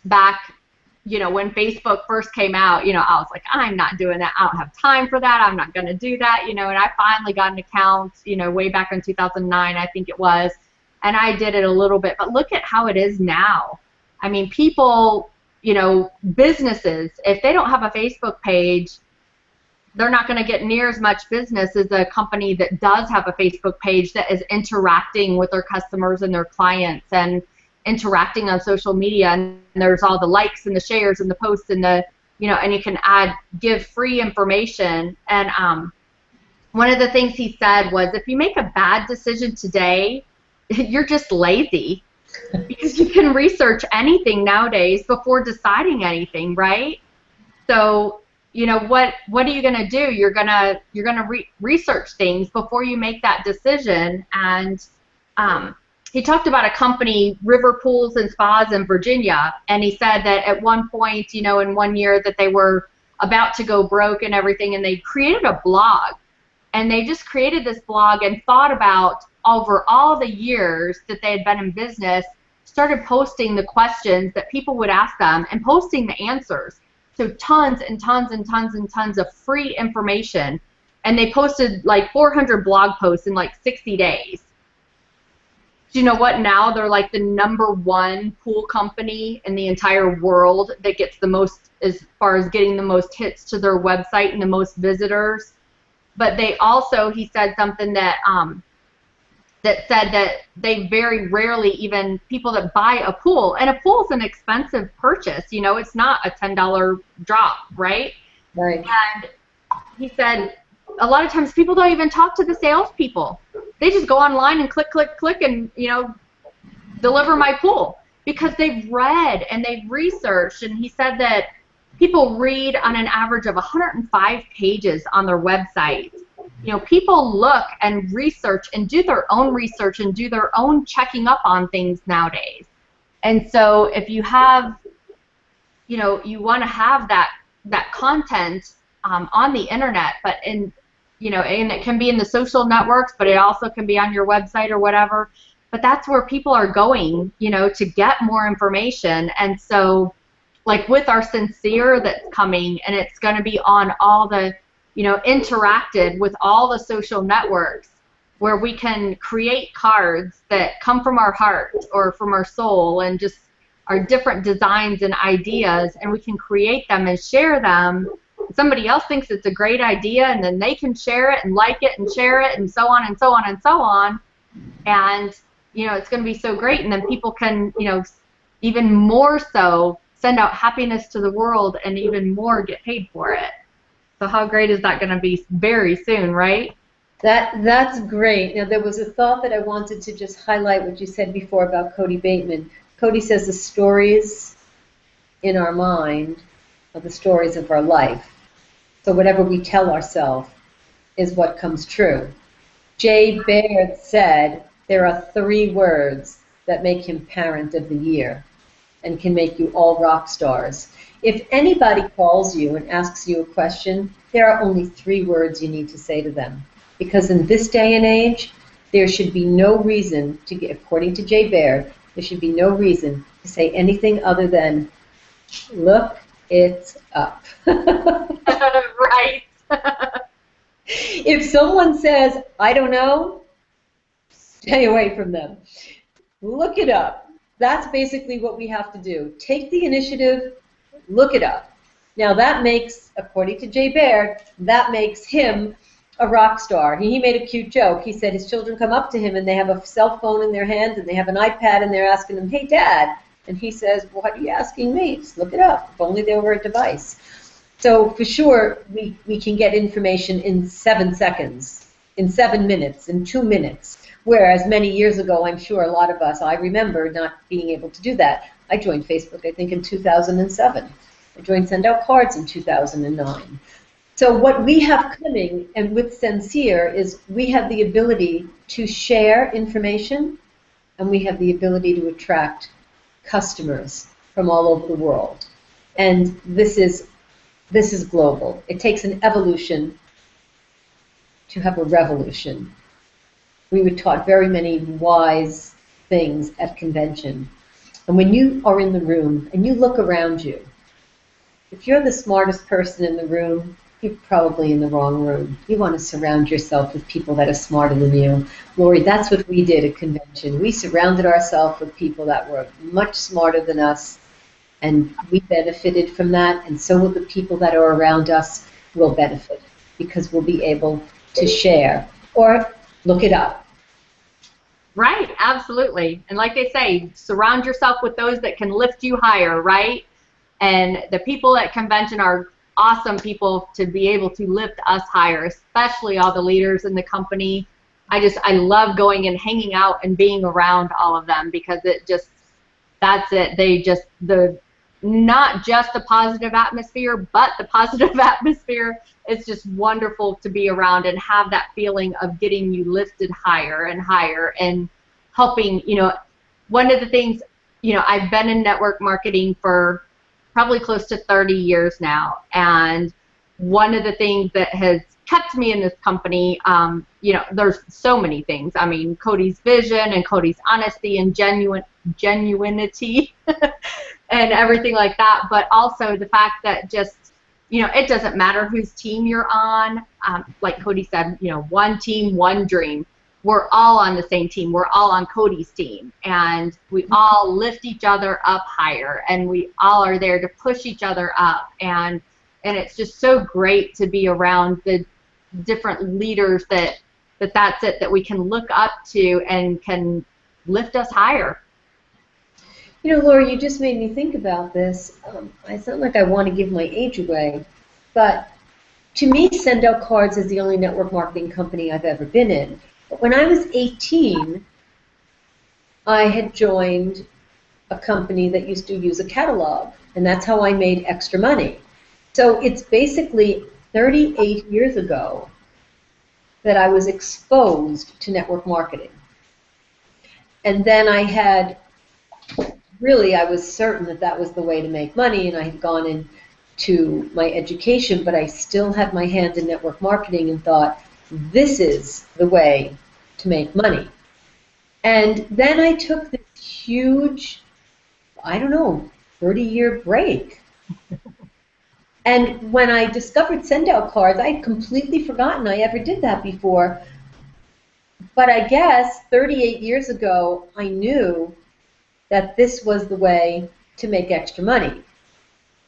back, you know, when Facebook first came out, you know, I was like, I'm not doing that. I don't have time for that. I'm not going to do that, you know, and I finally got an account, you know, way back in 2009, I think it was, and I did it a little bit. But look at how it is now. I mean, people, you know, businesses, if they don't have a Facebook page, they're not going to get near as much business as a company that does have a Facebook page that is interacting with their customers and their clients and interacting on social media, and there's all the likes and the shares and the posts and the, you know, and you can give free information. And one of the things he said was, if you make a bad decision today, you're just lazy, because you can research anything nowadays before deciding anything, right? So, you know, what are you going to do? You're gonna research things before you make that decision. And he talked about a company, River Pools and Spas in Virginia, and he said that at one point, you know, in 1 year that they were about to go broke and everything, and they created a blog. And they just created this blog and thought about, over all the years that they had been in business, started posting the questions that people would ask them and posting the answers. So tons and tons and tons and tons of free information. And they posted like 400 blog posts in like 60 days. Do you know what? Now they're like the #1 pool company in the entire world that gets the most, as far as getting the most hits to their website and the most visitors. But they also, he said something that said that they very rarely, even people that buy a pool, and a pool is an expensive purchase, you know, it's not a $10 drop, right? Right. And he said a lot of times people don't even talk to the salespeople. They just go online and click, click, click, and, you know, deliver my pool. because they've read and they've researched. And he said that people read on an average of 105 pages on their website. You know, people look and research and do their own research and do their own checking up on things nowadays. And so if you have, you know, you want to have that content on the internet, but you know, and it can be in the social networks, but it also can be on your website or whatever. But that's where people are going, you know, to get more information. And so, like with our Sendcere that's coming, and it's going to be on all the, you know, interacted with all the social networks, where we can create cards that come from our heart or from our soul and just our different designs and ideas, and we can create them and share them. Somebody else thinks it's a great idea, and then they can share it and like it and share it, and so on and so on and so on. And, you know, it's going to be so great, and then people can, you know, even more so send out happiness to the world and even more get paid for it. So how great is that going to be very soon, right? That's great. Now, there was a thought that I wanted to just highlight what you said before about Cody Bateman. Cody says the stories in our mind are the stories of our life. So whatever we tell ourselves is what comes true. Jay Baird said there are 3 words that make him Parent of the Year and can make you all rock stars. If anybody calls you and asks you a question, there are only 3 words you need to say to them. Because in this day and age, there should be no reason to, according to Jay Baird, there should be no reason to say anything other than, look, it's up. Right. If someone says, I don't know, stay away from them. Look it up. That's basically what we have to do. Take the initiative, look it up. Now that makes, according to Jay Baird, that makes him a rock star. He made a cute joke. He said his children come up to him and they have a cell phone in their hand and they have an iPad and they're asking him, hey, Dad. And he says, well, what are you asking me? Just look it up. If only there were a device. So for sure, we can get information in 7 seconds, in 7 minutes, in 2 minutes. Whereas many years ago, I'm sure a lot of us, I remember not being able to do that. I joined Facebook, I think, in 2007. I joined Send Out Cards in 2009. So what we have coming, and with Sendcere, is we have the ability to share information, and we have the ability to attract customers from all over the world. And this is global. It takes an evolution to have a revolution. We were taught very many wise things at convention. And when you are in the room and you look around you, if you're the smartest person in the room, you're probably in the wrong room. You want to surround yourself with people that are smarter than you. Lori, that's what we did at convention. We surrounded ourselves with people that were much smarter than us, and we benefited from that, and so will the people that are around us will benefit, because we'll be able to share or look it up. Right, absolutely. And like they say, surround yourself with those that can lift you higher, right? And the people at convention are awesome people to be able to lift us higher, especially all the leaders in the company. I love going and hanging out and being around all of them, because that's it. They just, not just the positive atmosphere, but the positive atmosphere. It's just wonderful to be around and have that feeling of getting you lifted higher and higher and helping, you know, one of the things, you know, I've been in network marketing for probably close to 30 years now, and one of the things that has kept me in this company, you know, there's so many things. I mean, Cody's vision and Cody's honesty and genuinity and everything like that, but also the fact that just, you know, it doesn't matter whose team you're on. Like Cody said, you know, one team, one dream. We're all on the same team. We're all on Cody's team, and we all lift each other up higher, and we all are there to push each other up, and it's just so great to be around the different leaders that's it, that we can look up to and can lift us higher. You know, Laura, you just made me think about this. It's not like I want to give my age away, but to me, Send Out Cards is the only network marketing company I've ever been in. But when I was 18, I had joined a company that used to use a catalog, and that's how I made extra money. So it's basically 38 years ago that I was exposed to network marketing. And then I had, really, I was certain that that was the way to make money, and I had gone into my education, but I still had my hand in network marketing and thought, this is the way to make money. And then I took this huge, I don't know, 30-year break. And when I discovered send-out cards, I had completely forgotten I ever did that before. But I guess 38 years ago, I knew that this was the way to make extra money.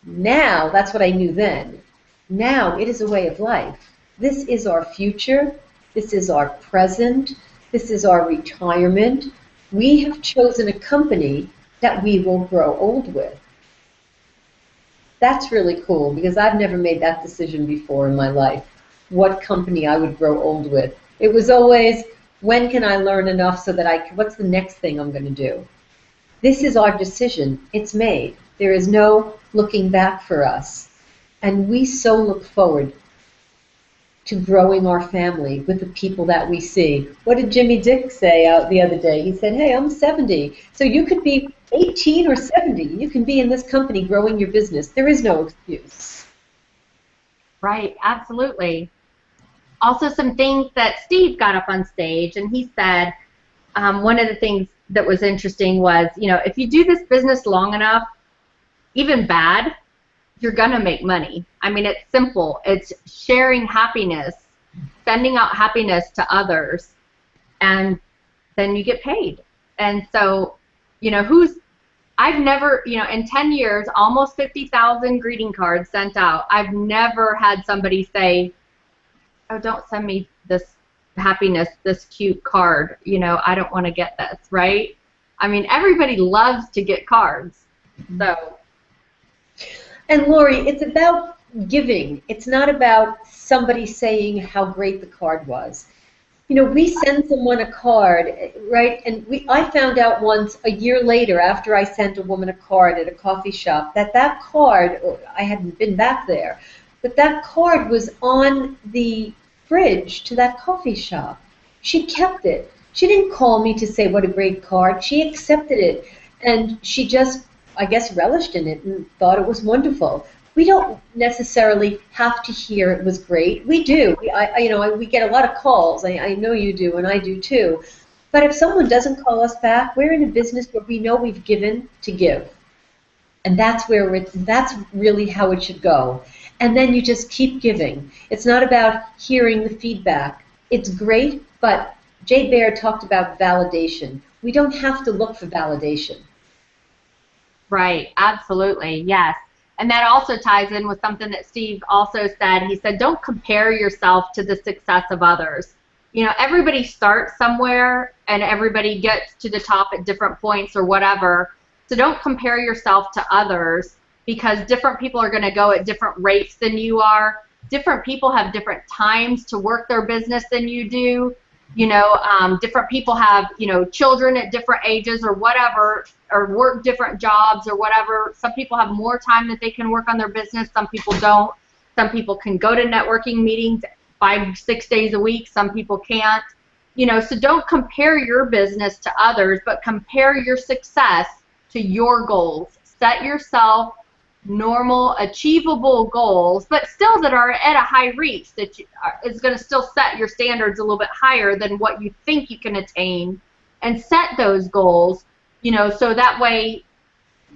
Now, that's what I knew then. Now, it is a way of life. This is our future. This is our present. This is our retirement. We have chosen a company that we will grow old with. That's really cool because I've never made that decision before in my life, what company I would grow old with. It was always, when can I learn enough so that what's the next thing I'm going to do? This is our decision. It's made. There is no looking back for us. And we so look forward to growing our family with the people that we see. What did Jimmy Dick say out the other day? He said, hey, I'm 70. So you could be 18 or 70. You can be in this company growing your business. There is no excuse. Right, absolutely. Also, some things that Steve got up on stage, and he said one of the things that was interesting was, if you do this business long enough, even bad, you're going to make money. I mean, it's simple. It's sharing happiness, sending out happiness to others, and then you get paid. And so, I've never, in 10 years, almost 50,000 greeting cards sent out. I've never had somebody say, oh, don't send me this happiness, this cute card. I don't want to get this, right? I mean, everybody loves to get cards. So. And Lori, it's about giving. It's not about somebody saying how great the card was. We send someone a card, right? And I found out once, a year later, after I sent a woman a card at a coffee shop, that card, I hadn't been back there, but that card was on the fridge to that coffee shop. She kept it. She didn't call me to say what a great card. She accepted it, and she just, I guess, relished in it and thought it was wonderful. We don't necessarily have to hear it was great. We do. We get a lot of calls. I know you do, and I do too. But if someone doesn't call us back, we're in a business where we know we've given to give, and that's really how it should go. And then you just keep giving. It's not about hearing the feedback. It's great, but Jay Baer talked about validation. We don't have to look for validation. Right, absolutely, yes. And that also ties in with something that Steve also said. He said, don't compare yourself to the success of others. Everybody starts somewhere and everybody gets to the top at different points or whatever. So don't compare yourself to others because different people are going to go at different rates than you are. Different people have different times to work their business than you do. Different people have, children at different ages or whatever, or work different jobs or whatever. Some people have more time that they can work on their business. Some people don't. Some people can go to networking meetings 5-6 days a week. Some people can't. So don't compare your business to others, but compare your success to your goals. Set yourself normal, achievable goals, but still that are at a high reach, that is going to still set your standards a little bit higher than what you think you can attain, and set those goals, so that way,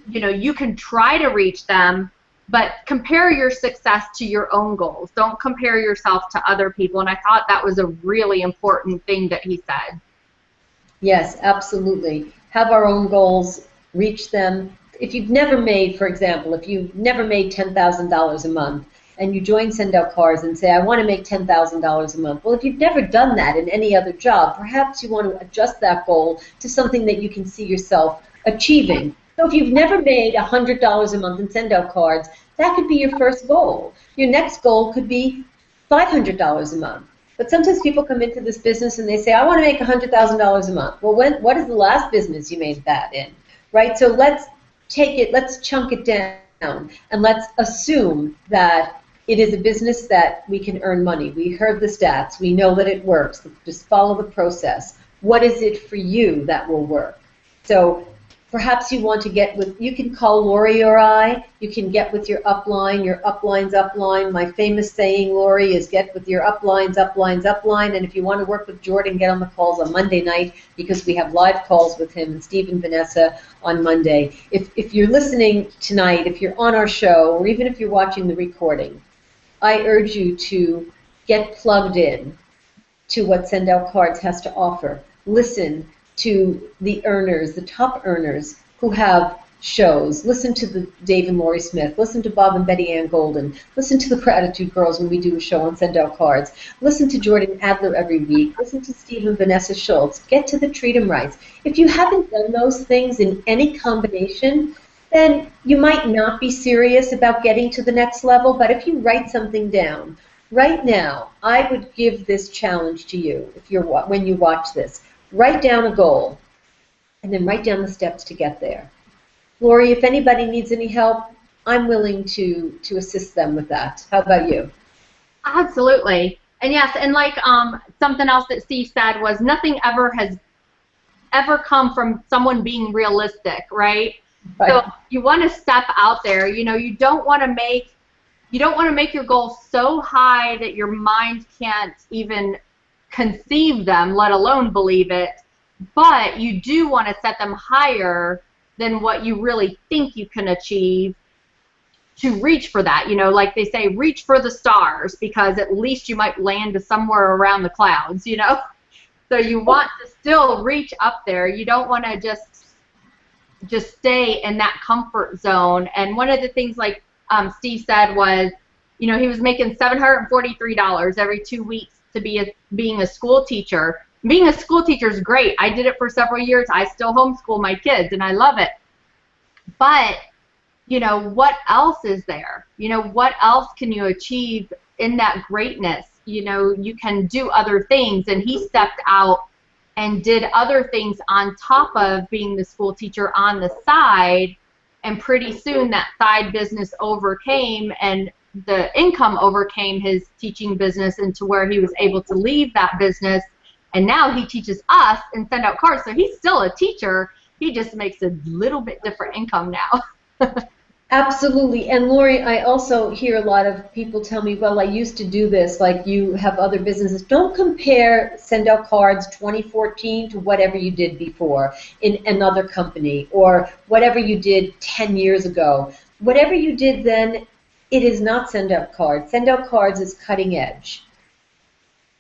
you can try to reach them, but compare your success to your own goals. Don't compare yourself to other people, and I thought that was a really important thing that he said. Yes, absolutely. Have our own goals, reach them. If you've never made, for example, if you've never made $10,000 a month and you join Send Out Cards and say, I want to make $10,000 a month. Well, if you've never done that in any other job, perhaps you want to adjust that goal to something that you can see yourself achieving. So if you've never made $100 a month in Send Out Cards, that could be your first goal. Your next goal could be $500 a month. But sometimes people come into this business and they say, I want to make $100,000 a month. Well, what is the last business you made that in? right? So let's chunk it down, and let's assume that it is a business that we can earn money. We heard the stats. We know that it works. Just follow the process. What is it for you that will work? So perhaps you want to get with, you can call Lori or I. You can get with your upline's upline. My famous saying, Lori, is get with your upline. And if you want to work with Jordan, get on the calls on Monday night, because we have live calls with him and Steve and Vanessa on Monday. If you're listening tonight, if you're on our show, or even if you're watching the recording, I urge you to get plugged in to what Send Out Cards has to offer. Listen to the earners, the top earners who have shows. Listen to the Dave and Lori Smith. Listen to Bob and Betty Ann Golden. Listen to the Gratitude Girls when we do a show on Send Out Cards. Listen to Jordan Adler every week. Listen to Steve and Vanessa Schultz. Get to the Treat 'em Rights. If you haven't done those things in any combination, then you might not be serious about getting to the next level. But if you write something down right now, I would give this challenge to you. When you watch this, write down a goal, and then write down the steps to get there. Lori, if anybody needs any help, I'm willing to assist them with that. How about you? Absolutely. And yes, and like something else that Steve said was nothing has ever come from someone being realistic, right? Right. So you want to step out there. You know, you don't want to make your goals so high that your mind can't even conceive them, let alone believe it. But you do want to set them higher than what you really think you can achieve to reach for that. You know, like they say, reach for the stars, because at least you might land somewhere around the clouds, you know? So you want to still reach up there. You don't want to just stay in that comfort zone. And one of the things, like Steve said, was, you know, he was making $743 every 2 weeks to being a school teacher. Being a school teacher is great. I did it for several years. I still homeschool my kids, and I love it. But, you know, what else is there? You know, what else can you achieve in that greatness? You know, you can do other things, and he stepped out and did other things on top of being the school teacher on the side, and pretty soon that side business overcame, and the income overcame his teaching business, into where he was able to leave that business, and now he teaches us and Send Out Cards. So he's still a teacher, he just makes a little bit different income now. Absolutely. And Lori, I also hear a lot of people tell me, well, I used to do this, like you have other businesses. Don't compare Send Out Cards 2014 to whatever you did before in another company, or whatever you did 10 years ago. Whatever you did then, it is not Send Out Cards. Send Out Cards is cutting edge.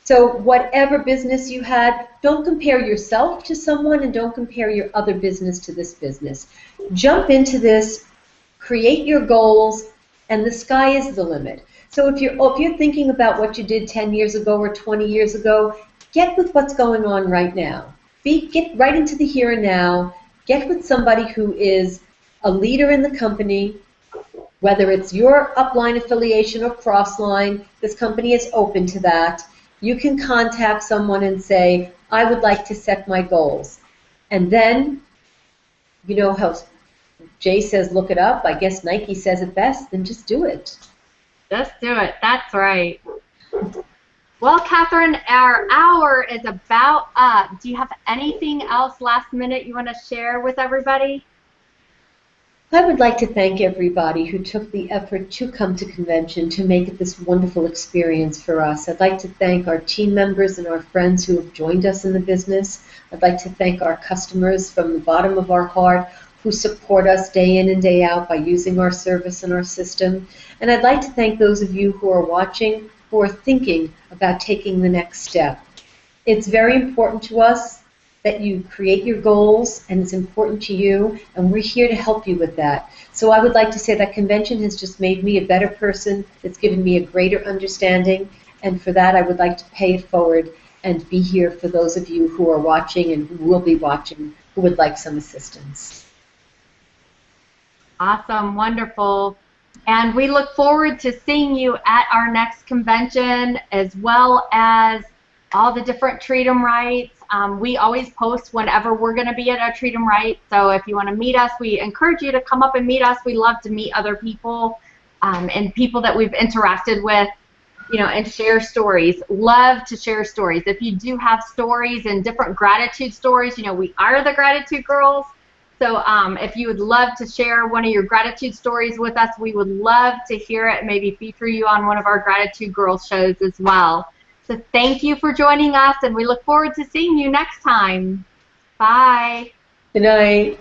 So whatever business you had, don't compare yourself to someone, and don't compare your other business to this business. Jump into this. Create your goals, and the sky is the limit. So if you're thinking about what you did 10 years ago or 20 years ago, get with what's going on right now. Get right into the here and now. Get with somebody who is a leader in the company, whether it's your upline affiliation or crossline. This company is open to that. You can contact someone and say, I would like to set my goals. And then, you know how Jay says look it up, I guess Nike says it best, then just do it. Just do it. That's right. Well, Catherine, our hour is about up. Do you have anything else last minute you want to share with everybody? I would like to thank everybody who took the effort to come to convention to make it this wonderful experience for us. I'd like to thank our team members and our friends who have joined us in the business. I'd like to thank our customers from the bottom of our heart who support us day in and day out by using our service and our system. And I'd like to thank those of you who are watching, who are thinking about taking the next step. It's very important to us that you create your goals, and it's important to you, and we're here to help you with that. So I would like to say that convention has just made me a better person. It's given me a greater understanding, and for that I would like to pay it forward and be here for those of you who are watching and who will be watching who would like some assistance. Awesome, wonderful. And we look forward to seeing you at our next convention, as well as all the different Treat 'em Rights. We always post whenever we're going to be at a Treat 'em Right. So if you want to meet us, we encourage you to come up and meet us. We love to meet other people and people that we've interacted with, you know, and share stories. Love to share stories. If you do have stories and different gratitude stories, you know, we are the Gratitude Girls. So if you would love to share one of your gratitude stories with us, we would love to hear it, maybe feature you on one of our Gratitude Girls shows as well. So thank you for joining us, and we look forward to seeing you next time. Bye. Good night.